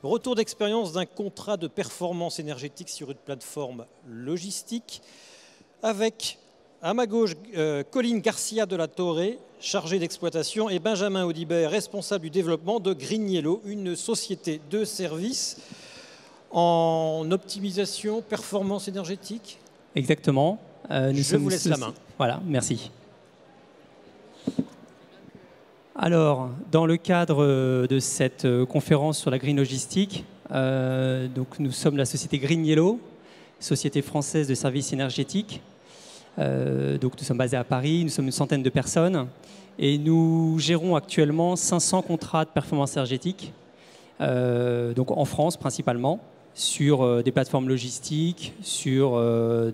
Retour d'expérience d'un contrat de performance énergétique sur une plateforme logistique avec, à ma gauche, Colline Garcia de la Torre, chargée d'exploitation, et Benjamin Audibert, responsable du développement de Green Yellow, une société de services en optimisation, performance énergétique. Exactement. Je vous laisse la main. Voilà, merci. Alors, dans le cadre de cette conférence sur la green logistique, donc nous sommes la société Green Yellow, société française de services énergétiques. Donc nous sommes basés à Paris, nous sommes une centaine de personnes et nous gérons actuellement 500 contrats de performance énergétique, donc en France principalement, sur des plateformes logistiques, sur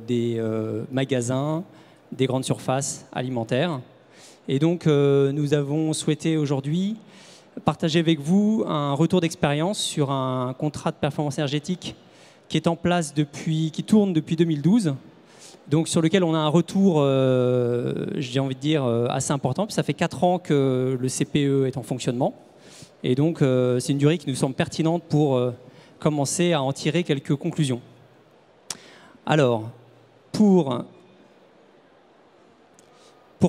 des magasins, des grandes surfaces alimentaires. Et donc, nous avons souhaité aujourd'hui partager avec vous un retour d'expérience sur un contrat de performance énergétique qui est en place qui tourne depuis 2012, donc sur lequel on a un retour, j'ai envie de dire, assez important. Puis ça fait 4 ans que le CPE est en fonctionnement. Et donc, c'est une durée qui nous semble pertinente pour commencer à en tirer quelques conclusions. Alors, pour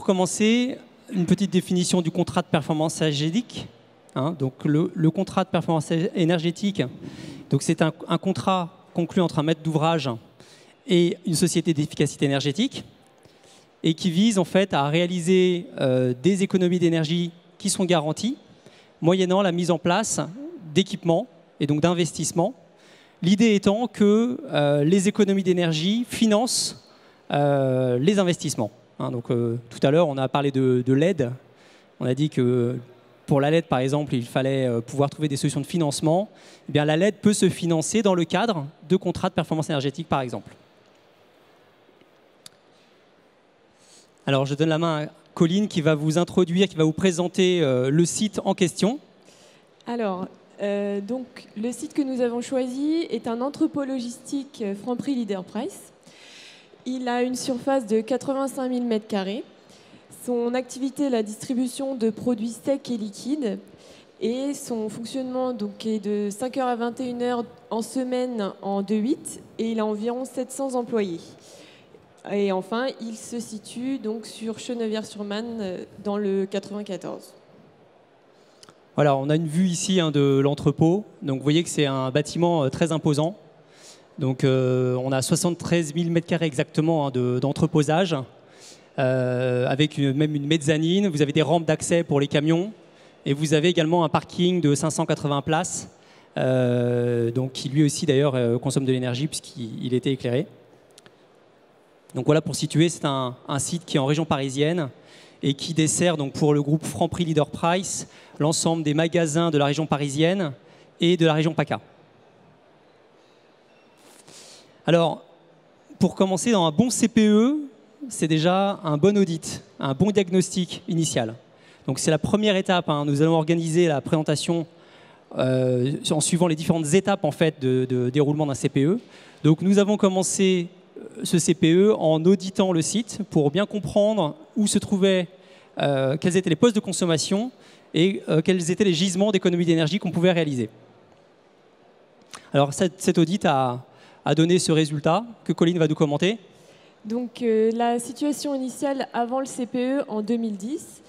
commencer, une petite définition du contrat de performance énergétique. Donc le contrat de performance énergétique, c'est un contrat conclu entre un maître d'ouvrage et une société d'efficacité énergétique et qui vise en fait à réaliser des économies d'énergie qui sont garanties moyennant la mise en place d'équipements et donc d'investissements. L'idée étant que les économies d'énergie financent les investissements. Donc, tout à l'heure, on a parlé de l'aide. On a dit que pour la LED, par exemple, il fallait pouvoir trouver des solutions de financement. Eh bien, la LED peut se financer dans le cadre de contrats de performance énergétique, par exemple. Alors, je donne la main à Colline qui va vous introduire, qui va vous présenter le site en question. Alors, donc, le site que nous avons choisi est un entrepôt logistique Franprix Leader Price. Il a une surface de 85 000 m². Son activité est la distribution de produits secs et liquides. Et son fonctionnement donc, est de 5h à 21h en semaine en 2-8. Et il a environ 700 employés. Et enfin, il se situe donc sur Chenevière-sur-Marne dans le 94. Voilà, on a une vue ici de l'entrepôt. Donc vous voyez que c'est un bâtiment très imposant. Donc on a 73 000 m² exactement d'entreposage, avec même une mezzanine. Vous avez des rampes d'accès pour les camions et vous avez également un parking de 580 places, donc qui lui aussi d'ailleurs consomme de l'énergie puisqu'il était éclairé. Donc voilà, pour situer, c'est un site qui est en région parisienne et qui dessert donc pour le groupe Franprix Leader Price l'ensemble des magasins de la région parisienne et de la région PACA. Alors, pour commencer, dans un bon CPE, c'est déjà un bon audit, un bon diagnostic initial. Donc c'est la première étape. Nous allons organiser la présentation en suivant les différentes étapes en fait, de déroulement d'un CPE. Donc nous avons commencé ce CPE en auditant le site pour bien comprendre où se trouvaient, quels étaient les postes de consommation et quels étaient les gisements d'économie d'énergie qu'on pouvait réaliser. Alors cet audit a donné ce résultat que Colline va nous commenter. Donc la situation initiale avant le CPE en 2010,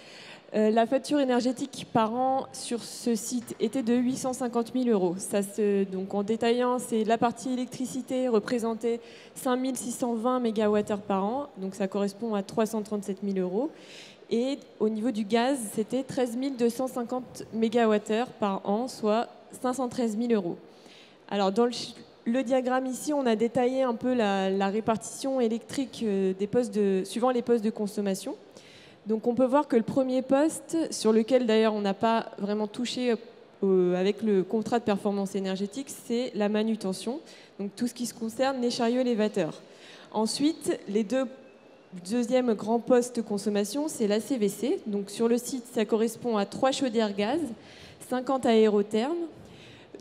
la facture énergétique par an sur ce site était de 850 000 €. Donc en détaillant, c'est la partie électricité représentait 5 620 MWh par an, donc ça correspond à 337 000 €. Et au niveau du gaz, c'était 13 250 MWh par an, soit 513 000 €. Alors dans le diagramme ici, on a détaillé un peu la répartition électrique des postes suivant les postes de consommation. Donc on peut voir que le premier poste, sur lequel d'ailleurs on n'a pas vraiment touché avec le contrat de performance énergétique, c'est la manutention. Donc tout ce qui se concerne les chariots élévateurs. Ensuite, les deuxième grand poste de consommation, c'est la CVC. Donc sur le site, ça correspond à 3 chaudières gaz, 50 aérothermes,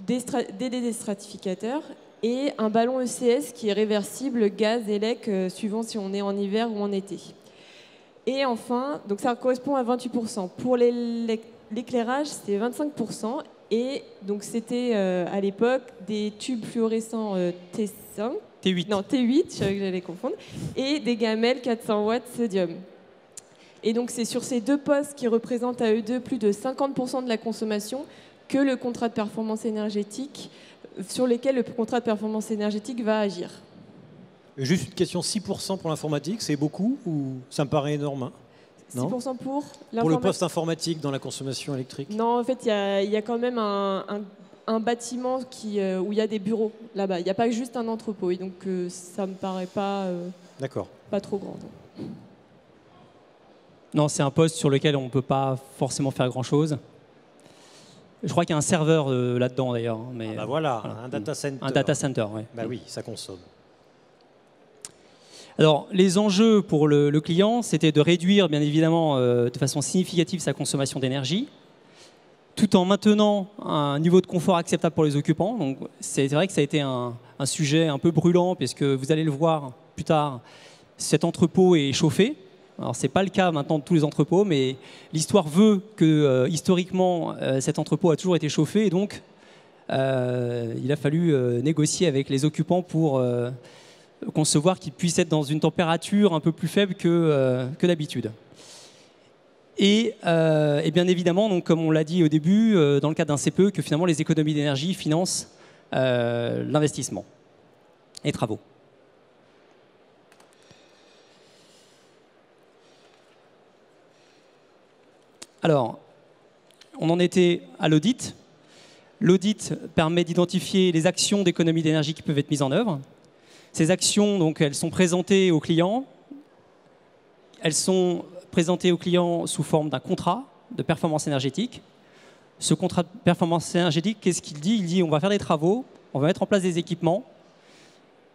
des déstratificateurs et un ballon ECS qui est réversible gaz et lec suivant si on est en hiver ou en été. Et enfin, donc ça correspond à 28%. Pour l'éclairage, c'est 25%. Et donc c'était à l'époque des tubes fluorescents T5, T8. non T8, je savais que j'allais confondre, et des gamelles 400 watts sodium. Et donc c'est sur ces deux postes qui représentent à eux deux plus de 50% de la consommation que le contrat de performance énergétique, sur lesquels le contrat de performance énergétique va agir. Juste une question, 6% pour l'informatique, c'est beaucoup ou ça me paraît énorme, hein? 6% pour le poste informatique dans la consommation électrique? Non, en fait, il y a quand même un bâtiment où il y a des bureaux là-bas. Il n'y a pas juste un entrepôt. Et donc, ça ne me paraît pas trop grand. Non, c'est un poste sur lequel on ne peut pas forcément faire grand-chose. Je crois qu'il y a un serveur là-dedans, d'ailleurs. Mais, voilà, un data center. Un data center, oui. Oui, ça consomme. Alors, les enjeux pour le client, c'était de réduire, bien évidemment, de façon significative sa consommation d'énergie, tout en maintenant un niveau de confort acceptable pour les occupants. Donc, c'est vrai que ça a été un sujet un peu brûlant, puisque vous allez le voir plus tard, cet entrepôt est chauffé. Alors, ce n'est pas le cas maintenant de tous les entrepôts, mais l'histoire veut que, historiquement, cet entrepôt a toujours été chauffé. Et donc, il a fallu négocier avec les occupants pour concevoir qu'il puisse être dans une température un peu plus faible que d'habitude. Et bien évidemment, donc, comme on l'a dit au début, dans le cadre d'un CPE, que finalement les économies d'énergie financent l'investissement et les travaux. Alors, on en était à l'audit. L'audit permet d'identifier les actions d'économie d'énergie qui peuvent être mises en œuvre. Ces actions, donc, elles sont présentées aux clients. Elles sont présentées aux clients sous forme d'un contrat de performance énergétique. Ce contrat de performance énergétique, qu'est-ce qu'il dit? Il dit on va faire des travaux, on va mettre en place des équipements.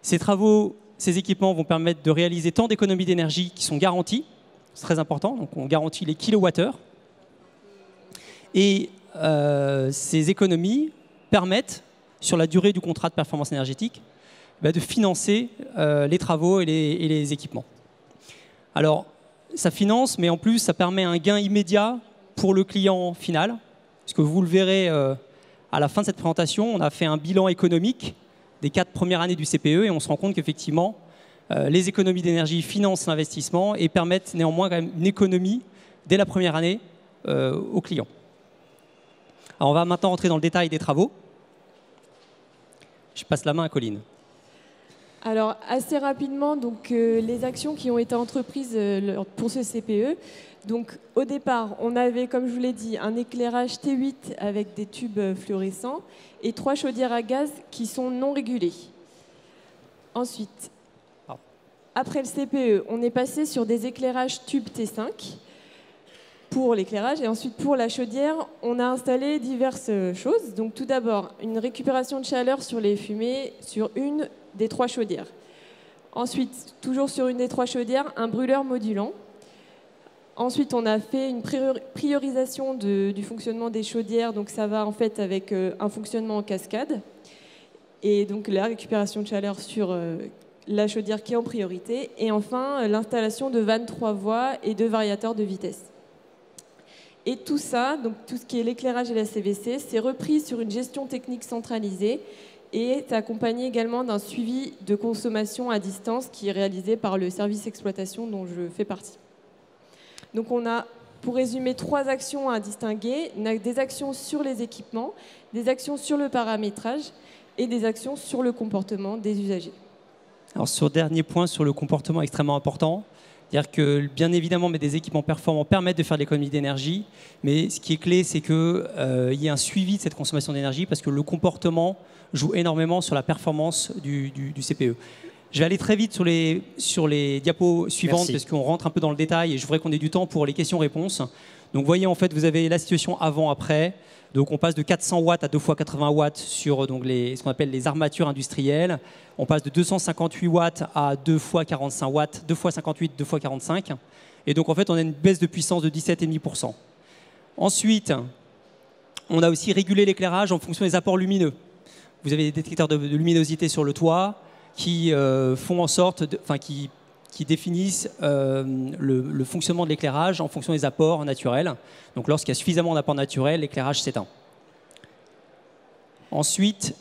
Ces travaux, ces équipements vont permettre de réaliser tant d'économies d'énergie qui sont garanties. C'est très important, donc on garantit les kilowattheures. Et ces économies permettent, sur la durée du contrat de performance énergétique, de financer les travaux et les équipements. Alors, ça finance, mais en plus, ça permet un gain immédiat pour le client final. Parce que vous le verrez à la fin de cette présentation, on a fait un bilan économique des 4 premières années du CPE et on se rend compte qu'effectivement, les économies d'énergie financent l'investissement et permettent néanmoins quand même une économie dès la première année aux clients. Alors, on va maintenant rentrer dans le détail des travaux. Je passe la main à Colline. Alors, assez rapidement, donc, les actions qui ont été entreprises pour ce CPE. Donc, au départ, on avait, comme je vous l'ai dit, un éclairage T8 avec des tubes fluorescents et 3 chaudières à gaz qui sont non régulées. Ensuite, après le CPE, on est passé sur des éclairages tubes T5 pour l'éclairage. Et ensuite, pour la chaudière, on a installé diverses choses. Donc, tout d'abord, une récupération de chaleur sur les fumées sur une des 3 chaudières. Ensuite, toujours sur une des 3 chaudières, un brûleur modulant. Ensuite, on a fait une priorisation du fonctionnement des chaudières. Donc, ça va en fait avec un fonctionnement en cascade. Et donc, la récupération de chaleur sur la chaudière qui est en priorité. Et enfin, l'installation de vannes 3 voies et de variateurs de vitesse. Et tout ça, donc tout ce qui est l'éclairage et la CVC, c'est repris sur une gestion technique centralisée et est accompagné également d'un suivi de consommation à distance qui est réalisé par le service exploitation dont je fais partie. Donc on a, pour résumer, 3 actions à distinguer. On a des actions sur les équipements, des actions sur le paramétrage et des actions sur le comportement des usagers. Alors sur le dernier point, sur le comportement extrêmement important, c'est-à-dire que, bien évidemment, des équipements performants permettent de faire de l'économie d'énergie, mais ce qui est clé, c'est qu'il y ait un suivi de cette consommation d'énergie parce que le comportement joue énormément sur la performance du CPE. Je vais aller très vite sur les diapos suivantes parce qu'on rentre un peu dans le détail et je voudrais qu'on ait du temps pour les questions-réponses. Donc, vous voyez, en fait, vous avez la situation avant-après. Donc, on passe de 400 watts à 2 x 80 watts sur donc, ce qu'on appelle les armatures industrielles. On passe de 258 watts à 2 x 45 watts, 2 x 58, 2 x 45. Et donc, en fait, on a une baisse de puissance de 17,5%. Ensuite, on a aussi régulé l'éclairage en fonction des apports lumineux. Vous avez des détecteurs de luminosité sur le toit qui font en sorte, qui définissent le fonctionnement de l'éclairage en fonction des apports naturels. Donc lorsqu'il y a suffisamment d'apports naturels, l'éclairage s'éteint. Ensuite,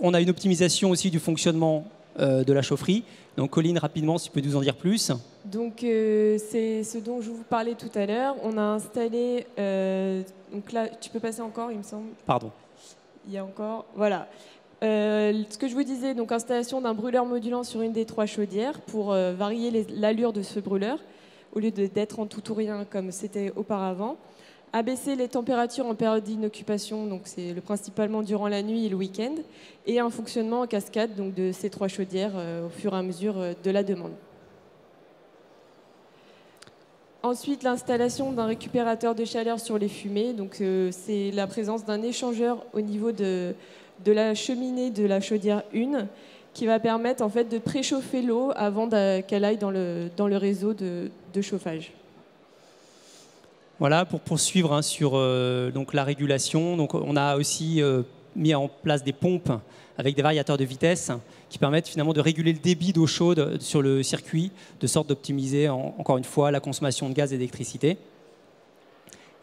on a une optimisation aussi du fonctionnement de la chaufferie. Donc, Colline, rapidement, si tu peux nous en dire plus. Donc, c'est ce dont je vous parlais tout à l'heure. On a installé... donc là, tu peux passer encore, il me semble. Pardon. Il y a encore... Voilà. Ce que je vous disais, donc installation d'un brûleur modulant sur une des 3 chaudières pour varier l'allure de ce brûleur, au lieu d'être en tout ou rien comme c'était auparavant. Abaisser les températures en période d'inoccupation, donc c'est principalement durant la nuit et le week-end, et un fonctionnement en cascade donc de ces 3 chaudières au fur et à mesure de la demande. Ensuite, l'installation d'un récupérateur de chaleur sur les fumées, donc c'est la présence d'un échangeur au niveau de la cheminée de la chaudière 1 qui va permettre en fait de préchauffer l'eau avant qu'elle aille dans le réseau de chauffage. Voilà, pour poursuivre sur donc la régulation, donc on a aussi mis en place des pompes avec des variateurs de vitesse qui permettent finalement de réguler le débit d'eau chaude sur le circuit, de sorte d'optimiser encore une fois la consommation de gaz et d'électricité.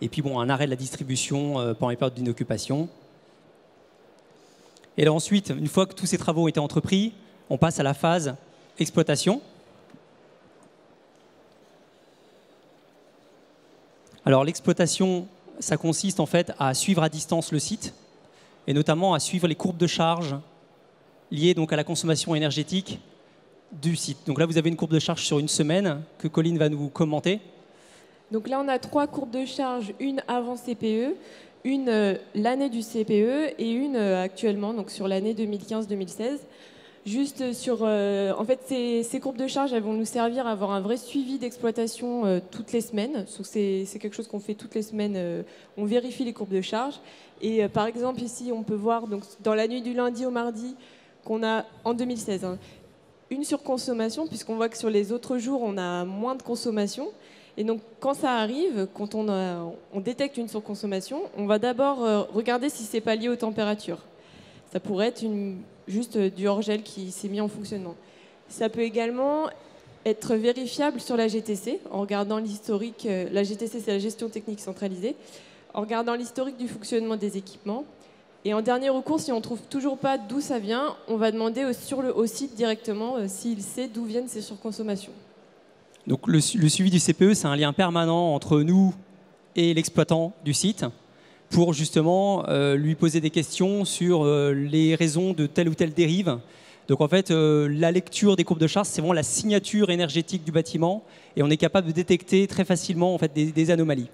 Et puis bon, un arrêt de la distribution pendant les périodes d'inoccupation. Et là ensuite, une fois que tous ces travaux ont été entrepris, on passe à la phase exploitation. Alors l'exploitation, ça consiste en fait à suivre à distance le site et notamment à suivre les courbes de charge liées donc à la consommation énergétique du site. Donc là, vous avez une courbe de charge sur une semaine que Colline va nous commenter. Donc là, on a 3 courbes de charge, une avant CPE, une l'année du CPE et une actuellement, donc sur l'année 2015-2016. Juste sur, en fait, ces courbes de charge, elles vont nous servir à avoir un vrai suivi d'exploitation toutes les semaines. C'est quelque chose qu'on fait toutes les semaines. On vérifie les courbes de charge. Et par exemple, ici, on peut voir donc, dans la nuit du lundi au mardi qu'on a, en 2016, une surconsommation, puisqu'on voit que sur les autres jours, on a moins de consommation. Et donc, quand ça arrive, quand on détecte une surconsommation, on va d'abord regarder si c'est pas lié aux températures. Ça pourrait être juste du hors-gel qui s'est mis en fonctionnement. Ça peut également être vérifiable sur la GTC, en regardant l'historique. La GTC, c'est la gestion technique centralisée. En regardant l'historique du fonctionnement des équipements. Et en dernier recours, si on ne trouve toujours pas d'où ça vient, on va demander au site directement s'il sait d'où viennent ces surconsommations. Donc le suivi du CPE, c'est un lien permanent entre nous et l'exploitant du site pour justement lui poser des questions sur les raisons de telle ou telle dérive. Donc en fait, la lecture des courbes de charge, c'est vraiment la signature énergétique du bâtiment et on est capable de détecter très facilement en fait, des anomalies.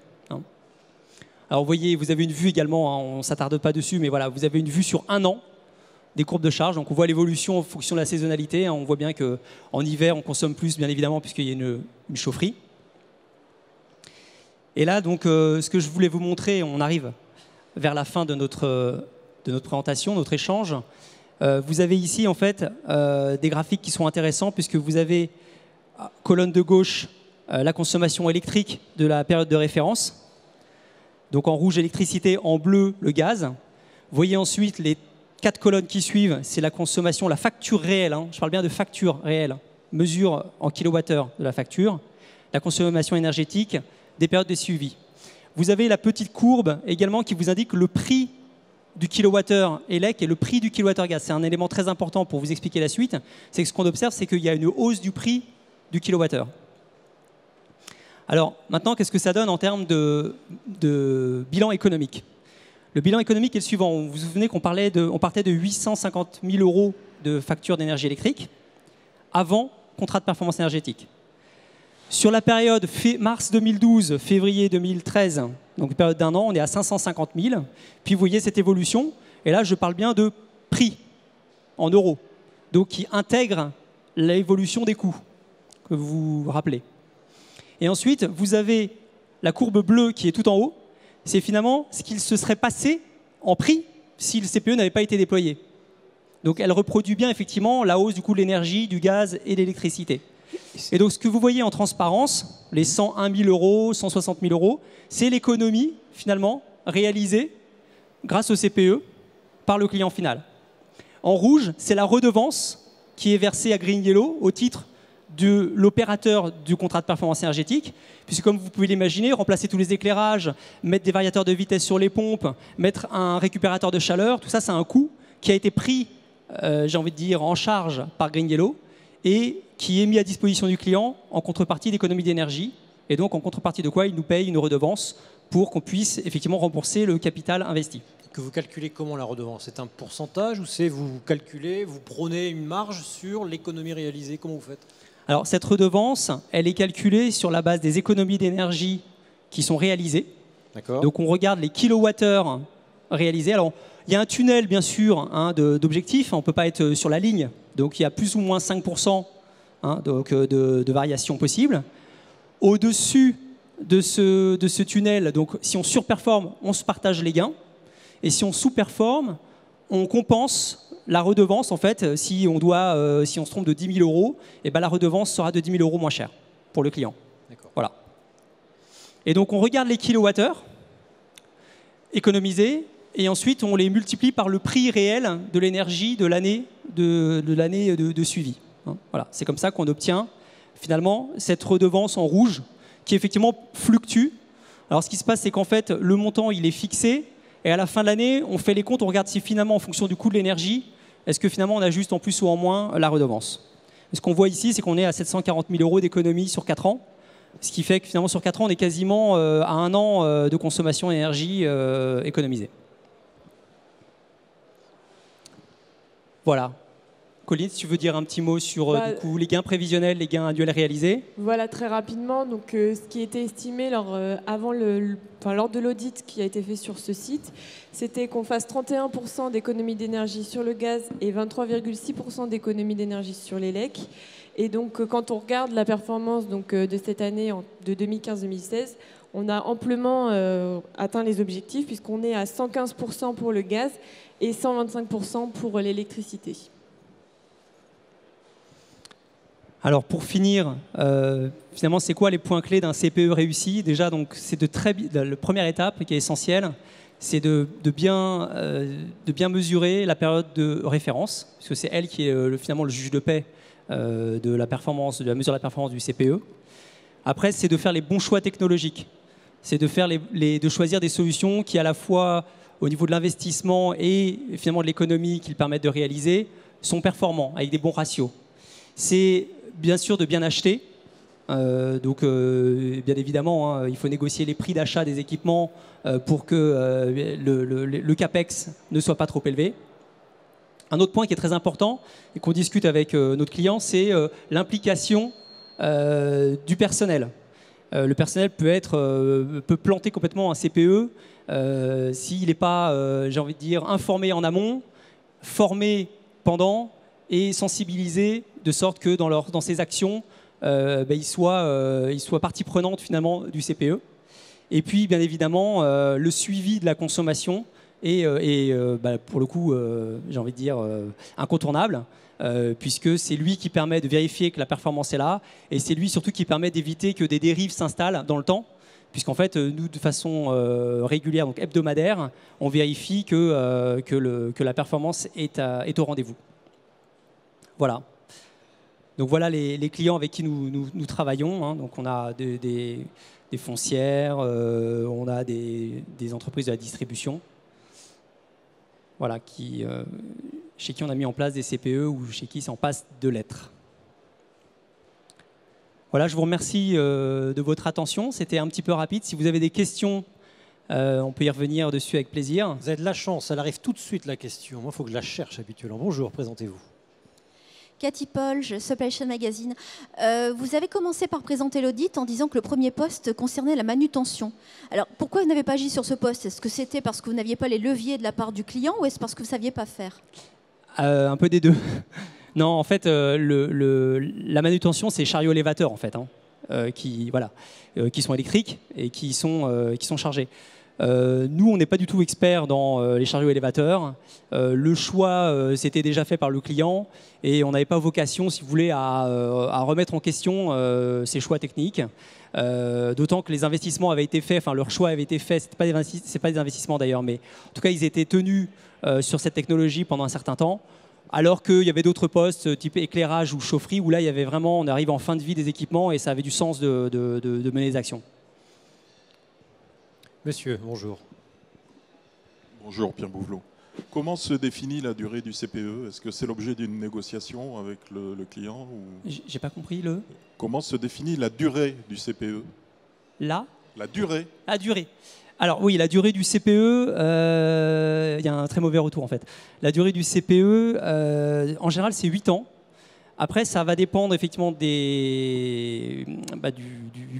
Alors vous voyez, vous avez une vue également, on ne s'attarde pas dessus, mais voilà, vous avez une vue sur un an des courbes de charge. Donc on voit l'évolution en fonction de la saisonnalité. On voit bien qu'en hiver, on consomme plus, bien évidemment, puisqu'il y a une chaufferie. Et là, donc, ce que je voulais vous montrer, on arrive vers la fin de notre présentation, notre échange. Vous avez ici, en fait, des graphiques qui sont intéressants, puisque vous avez, colonne de gauche, la consommation électrique de la période de référence. Donc en rouge, électricité, en bleu, le gaz. Vous voyez ensuite les 4 colonnes qui suivent, c'est la consommation, la facture réelle. Je parle bien de facture réelle, mesure en kilowattheure de la facture, la consommation énergétique des périodes de suivi. Vous avez la petite courbe également qui vous indique le prix du kilowattheure élec et le prix du kilowattheure gaz. C'est un élément très important pour vous expliquer la suite. C'est que ce qu'on observe, c'est qu'il y a une hausse du prix du kilowattheure. Alors maintenant, qu'est-ce que ça donne en termes de bilan économique? Le bilan économique est le suivant. Vous vous souvenez qu'on partait de 850 000 € de facture d'énergie électrique avant contrat de performance énergétique. Sur la période mars 2012, février 2013, donc période d'un an, on est à 550 000. Puis vous voyez cette évolution. Et là, je parle bien de prix en euros, donc qui intègre l'évolution des coûts que vous vous rappelez. Et ensuite, vous avez la courbe bleue qui est tout en haut. C'est finalement ce qu'il se serait passé en prix si le CPE n'avait pas été déployé. Donc elle reproduit bien effectivement la hausse du coût de l'énergie, du gaz et de l'électricité. Et donc ce que vous voyez en transparence, les 101 000 €, 160 000 €, c'est l'économie finalement réalisée grâce au CPE par le client final. En rouge, c'est la redevance qui est versée à Green Yellow au titre de l'opérateur du contrat de performance énergétique, puisque comme vous pouvez l'imaginer, remplacer tous les éclairages, mettre des variateurs de vitesse sur les pompes, mettre un récupérateur de chaleur, tout ça, c'est un coût qui a été pris, j'ai envie de dire, en charge par GreenYellow et qui est mis à disposition du client en contrepartie d'économie d'énergie. Et donc, en contrepartie de quoi il nous paye une redevance pour qu'on puisse effectivement rembourser le capital investi. Que vous calculez comment la redevance? C'est un pourcentage ou c'est vous calculez, vous prenez une marge sur l'économie réalisée? Comment vous faites? Alors, cette redevance, elle est calculée sur la base des économies d'énergie qui sont réalisées. Donc, on regarde les kilowattheures réalisés. Alors, il y a un tunnel, bien sûr, hein, d'objectifs. On ne peut pas être sur la ligne. Donc, il y a plus ou moins 5% de variation possible. Au-dessus de ce tunnel, donc, si on surperforme, on se partage les gains. Et si on sous-performe, on compense la redevance. En fait, si on se trompe de 10 000 euros, et ben la redevance sera de 10 000 euros moins chère pour le client. Voilà. Et donc, on regarde les kilowattheures économisés et ensuite, on les multiplie par le prix réel de l'énergie de l'année de suivi. Voilà. C'est comme ça qu'on obtient finalement cette redevance en rouge qui effectivement fluctue. Alors, ce qui se passe, c'est qu'en fait, le montant, il est fixé. Et à la fin de l'année, on fait les comptes, on regarde si finalement, en fonction du coût de l'énergie, est-ce que finalement on ajuste en plus ou en moins la redevance. Et ce qu'on voit ici, c'est qu'on est à 740 000 euros d'économie sur 4 ans, ce qui fait que finalement sur 4 ans, on est quasiment à 1 an de consommation d'énergie économisée. Voilà. Colline, si tu veux dire un petit mot sur du coup, les gains prévisionnels, les gains annuels réalisés. Voilà, très rapidement. Donc, ce qui était estimé lors de l'audit qui a été fait sur ce site, c'était qu'on fasse 31% d'économie d'énergie sur le gaz et 23,6% d'économie d'énergie sur l'élec. Et donc, quand on regarde la performance de cette année, de 2015-2016, on a amplement atteint les objectifs puisqu'on est à 115% pour le gaz et 125% pour l'électricité. Alors pour finir, finalement, c'est quoi les points clés d'un CPE réussi? Déjà, donc, c'est la première étape qui est essentielle, c'est de bien mesurer la période de référence, puisque c'est elle qui est finalement le juge de paix de la performance, de la mesure de la performance du CPE. Après, c'est de faire les bons choix technologiques. C'est de choisir des solutions qui, à la fois au niveau de l'investissement et finalement de l'économie qu'ils permettent de réaliser, sont performants, avec des bons ratios. C'est bien sûr de bien acheter. Bien évidemment, hein, il faut négocier les prix d'achat des équipements pour que le CAPEX ne soit pas trop élevé. Un autre point qui est très important et qu'on discute avec notre client, c'est l'implication du personnel. Le personnel peut planter complètement un CPE s'il n'est pas, j'ai envie de dire, informé en amont, formé pendant et sensibilisé de sorte que dans ses actions, il soit partie prenante finalement du CPE. Et puis, bien évidemment, le suivi de la consommation est pour le coup, j'ai envie de dire, incontournable, puisque c'est lui qui permet de vérifier que la performance est là, et c'est lui surtout qui permet d'éviter que des dérives s'installent dans le temps, puisqu'en fait, nous, de façon régulière, donc hebdomadaire, on vérifie que la performance est au rendez-vous. Voilà. Donc voilà les clients avec qui nous travaillons. Hein. Donc on a des foncières, on a des entreprises de la distribution, voilà, chez qui on a mis en place des CPE ou chez qui ça en passe de l'être. Voilà, je vous remercie de votre attention. C'était un petit peu rapide. Si vous avez des questions, on peut y revenir dessus avec plaisir. Vous avez de la chance, elle arrive tout de suite la question. Moi, il faut que je la cherche habituellement. Bonjour, présentez-vous. Cathy Polge, Supply Chain Magazine. Vous avez commencé par présenter l'audit en disant que le premier poste concernait la manutention. Alors, pourquoi vous n'avez pas agi sur ce poste? Est-ce que c'était parce que vous n'aviez pas les leviers de la part du client ou est-ce parce que vous ne saviez pas faire? Un peu des deux. Non, en fait, la manutention, c'est chariots élévateurs, en fait, hein, qui sont électriques et qui sont chargés. Nous, on n'est pas du tout experts dans les chariots élévateurs. Le choix, c'était déjà fait par le client et on n'avait pas vocation, si vous voulez, à remettre en question ces choix techniques. D'autant que les investissements avaient été faits, enfin leur choix avait été fait, c'est pas des investissements d'ailleurs, mais en tout cas, ils étaient tenus sur cette technologie pendant un certain temps. Alors qu'il y avait d'autres postes, type éclairage ou chaufferie, où là, il y avait vraiment, on arrive en fin de vie des équipements et ça avait du sens de mener les actions. Monsieur, bonjour. Bonjour, Pierre Bouvelot. Comment se définit la durée du CPE? Est-ce que c'est l'objet d'une négociation avec le client ou... J'ai pas compris le... Comment se définit la durée du CPE? La durée. La durée. Alors oui, la durée du CPE, il y a un très mauvais retour en fait. La durée du CPE, en général, c'est 8 ans. Après, ça va dépendre effectivement du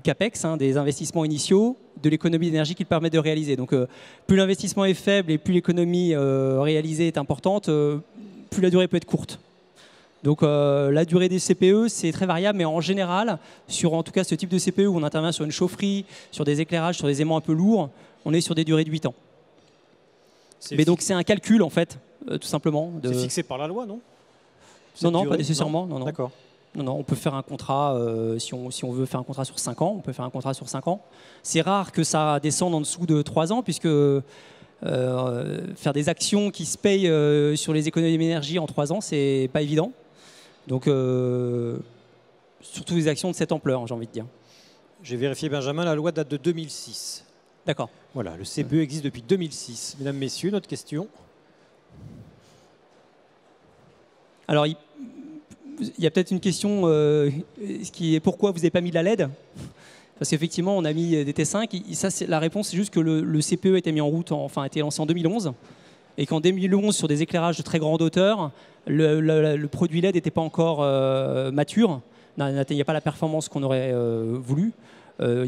CAPEX, des investissements initiaux, de l'économie d'énergie qu'il permet de réaliser. Donc, plus l'investissement est faible et plus l'économie réalisée est importante, plus la durée peut être courte. Donc, la durée des CPE, c'est très variable, mais en général, sur en tout cas ce type de CPE où on intervient sur une chaufferie, sur des éclairages, sur des aimants un peu lourds, on est sur des durées de 8 ans. Mais donc, c'est un calcul en fait, tout simplement. C'est fixé par la loi, non? Non, pas nécessairement. Non. D'accord. Non, on peut faire un contrat, si on veut faire un contrat sur 5 ans, on peut faire un contrat sur 5 ans. C'est rare que ça descende en dessous de 3 ans, puisque faire des actions qui se payent sur les économies d'énergie en 3 ans, c'est pas évident. Donc, surtout des actions de cette ampleur, j'ai envie de dire. J'ai vérifié, Benjamin, la loi date de 2006. D'accord. Voilà, le CPE existe depuis 2006. Mesdames, Messieurs, notre question. Alors, il y a peut-être une question qui est pourquoi vous n'avez pas mis de la LED? Parce qu'effectivement, on a mis des T5. Ça, la réponse, c'est juste que le CPE a été mis en route, a été lancé en 2011. Et qu'en 2011, sur des éclairages de très grande hauteur, le produit LED n'était pas encore mature, n'atteignait pas la performance qu'on aurait voulu.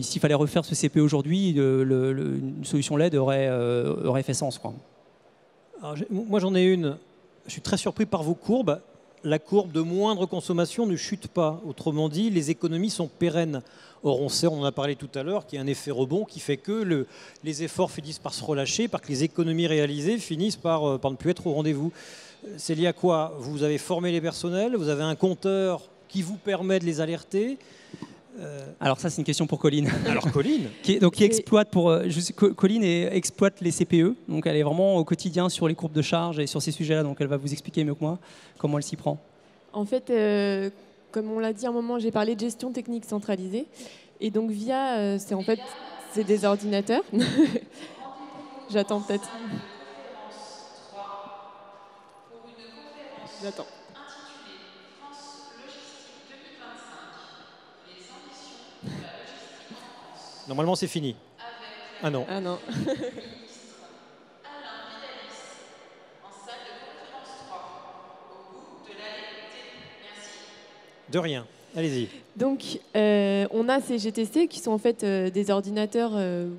S'il fallait refaire ce CPE aujourd'hui, une solution LED aurait fait sens, quoi. Alors, moi, j'en ai une. Je suis très surpris par vos courbes. La courbe de moindre consommation ne chute pas. Autrement dit, les économies sont pérennes. Or, on sait, on en a parlé tout à l'heure, qu'il y a un effet rebond qui fait que les efforts finissent par se relâcher, par que les économies réalisées finissent par ne plus être au rendez-vous. C'est lié à quoi? Vous avez formé les personnels, vous avez un compteur qui vous permet de les alerter. Alors ça, c'est une question pour Colline. Alors Colline qui exploite Colline exploite les CPE, donc elle est vraiment au quotidien sur les courbes de charge et sur ces sujets-là, donc elle va vous expliquer mieux que moi comment elle s'y prend. En fait, comme on l'a dit à un moment, j'ai parlé de gestion technique centralisée, et donc VIA, c'est des ordinateurs. J'attends peut-être. J'attends. Normalement, c'est fini. Ah non. Ah non. De rien. Allez-y. Donc, on a ces GTC qui sont en fait des ordinateurs.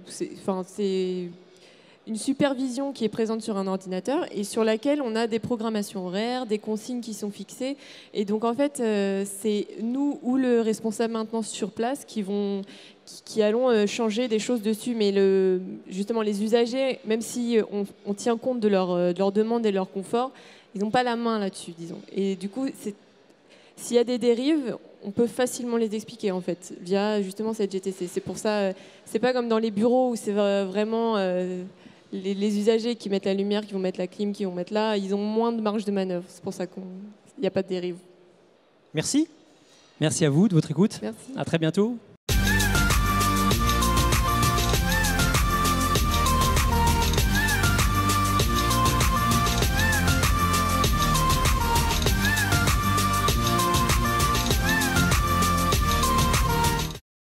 C'est une supervision qui est présente sur un ordinateur et sur laquelle on a des programmations horaires, des consignes qui sont fixées. Et donc, en fait, c'est nous ou le responsable maintenance sur place qui allons changer des choses dessus. Mais justement, les usagers, même si on tient compte de leur demande et de leur confort, ils n'ont pas la main là-dessus, disons. Et du coup, s'il y a des dérives, on peut facilement les expliquer en fait via justement cette GTC. C'est pour ça, c'est pas comme dans les bureaux où c'est vraiment les usagers qui mettent la lumière, qui vont mettre la clim, qui vont mettre là, ils ont moins de marge de manœuvre. C'est pour ça qu'il n'y a pas de dérive. Merci. Merci à vous de votre écoute. Merci. À très bientôt.